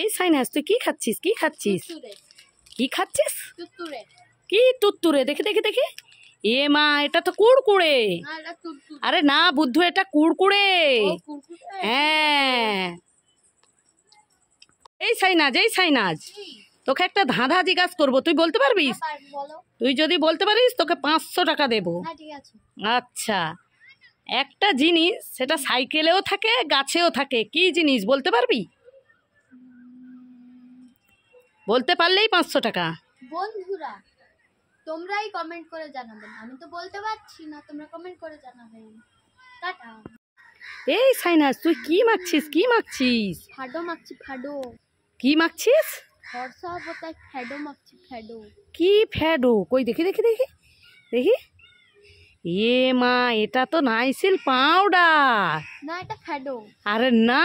এই সাইনাস তুই কি খাচ্ছিস? কি খাচ্ছিস? কি খাচ্ছিস? কি তুত্তুরে? দেখে দেখে দেখে। এ মা, এটা তো কুড়কুড়ে। আরে না বুদ্ধু, এটা কুড়কুড়ে। হ্যাঁ। এই সাইনাজ, এই সাইনাজ, তোকে একটা ধাঁধা জিজ্ঞাসা করবো, তুই বলতে পারবিস? তুই যদি বলতে পারিস তোকে 500 টাকা দেবো। আচ্ছা, একটা জিনিস, সেটা সাইকেলেও থাকে গাছেও থাকে, কি জিনিস বলতে পারবি? বলতে পারলেই 500 টাকা। বন্ধুরা তোমরাই কমেন্ট করে জানাবেন, আমি তো বলতে পারছি না, তোমরা কমেন্ট করে জানাবেন। টাটা। এই সাইনাজ তুই কি মাখছিস? কি মাখছিস? ফাডো মাখছি, ফাডো। কি মাখছিস? ফর্সা হতে ফ্যাডো মাখছি, ফ্যাডো। কি ফ্যাডো? কই দেখি দেখি দেখি দেখি। এ মা, এটা তো নাইসিল পাউডার। না, এটা ফ্যাডো। আরে না,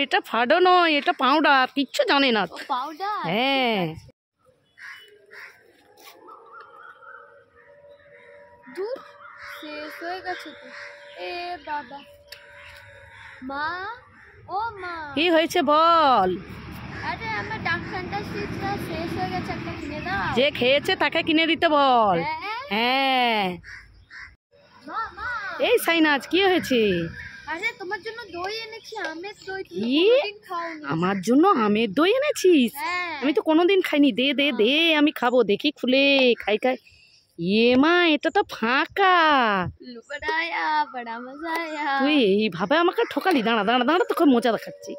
এটা ফাডো নয়, এটা পাউডার। কিচ্ছু জানে না। পাউডার? হ্যাঁ। দুধ শেষ হয়ে গেছে তো। এ বাবা। মা, ও মা, কি হয়েছে বল? আরে আমার ডার্ক ফ্যান্টাসিটা শেষ হয়ে গেছে, একটা কিনে দাও। যে খেয়েছে তাকে কিনে দিতে বল। হ্যাঁ। মা, মা। এই সাইনাজ কি হয়েছে? আরে তোমার জন্য দই এনেছি, আমের দই। তুমি কি? কোনোদিন খাওনি। আমার জন্য আমের দই এনেছিস? হ্যাঁ। আমি তো কোনোদিন খাইনি। দে দে দে, আমি খাবো। দেখি খুলে খাই খাই। এ মা, এটা তো ফাঁকা। লুকড়ায়া বড়া মজা আয়া। তুই এইভাবে আমাকে ঠকালি? দাঁড়া দাঁড়া দাঁড়া, তোকে মজা দেখাচ্ছি।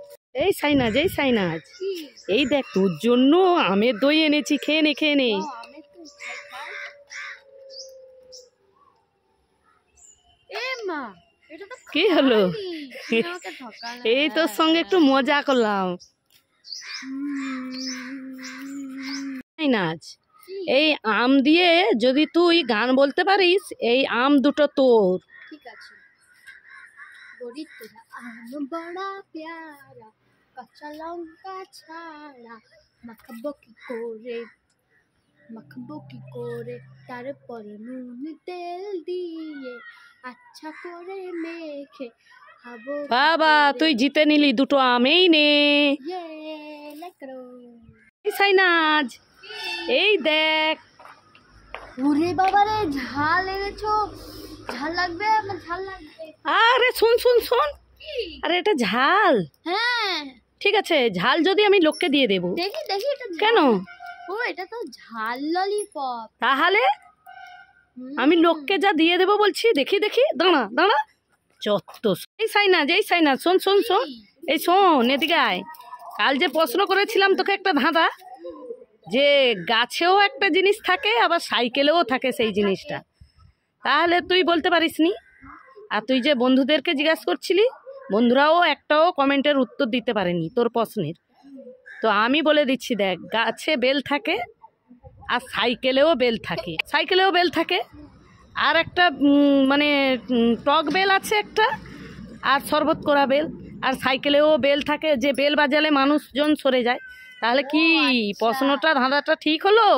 এই সাইনাজ, এই সাইনাজ, এই দেখ তোর জন্য আমের দই এনেছি, খেয়ে নে খেয়ে নে। আমের দই খাই খাই। এ মা, এটা তো কি হলো? খালি। আমাকে ঠকালে। এই তোর সঙ্গে একটু মজা করলাম। সাইনাজ, এই আম দিয়ে যদি তুই গান বলতে পারিস, এই আম দুটো তোর। ঠিক আছে। গরিব তোরা আম বড়া প্যারা, কাঁচা লঙ্কা ছাড়া মাখাবো কি করে, মাখাবো কি করে, তারপরে নুন তেল দিয়ে আচ্ছা করে মেখে খাবো। বাবা, তুই জিতে নিলি দুটো আম। এই নে। ইয়ে লেকরো। এই সাইনাজ, এই দেখ। ওরে বাবারে, ঝাল এনেছো। ঝাল লাগবে, আমার ঝাল লাগবে। আরে শোন শোন শোন, আরে এটা ঝাল। হ্যাঁ ঠিক আছে, ঝাল যদি আমি লোককে দিয়ে দেবো। দেখি দেখি, এটা ঝাল। কেন? ও, এটা তো ঝাল ললিপপ। তাহলে আমি লোককে যা দিয়ে দেবো বলছি। দেখি দেখি, দাঁড়া দাঁড়া। যত এই সাইনাজ, এই সাইনাজ, শোন শোন শোন, এই শোন, এদিকে আয়। কাল যে প্রশ্ন করেছিলাম তোকে একটা ধাঁধা, যে গাছেও একটা জিনিস থাকে আবার সাইকেলেও থাকে সেই জিনিসটা, তাহলে তুই বলতে পারিসনি। আর তুই যে বন্ধুদেরকে জিজ্ঞাসা করছিলি, বন্ধুরাও একটাও কমেন্টের উত্তর দিতে পারেনি তোর প্রশ্নের। তো আমি বলে দিচ্ছি, দেখ, গাছে বেল থাকে আর সাইকেলেও বেল থাকে। সাইকেলেও বেল থাকে, আর একটা মানে টক বেল আছে একটা, আর শরবত করা বেল। আর সাইকেলেও বেল থাকে, যে বেল বাজালে মানুষজন সরে যায়। তাহলে কি প্রশ্নটা ধাঁধাটা ঠিক হলো?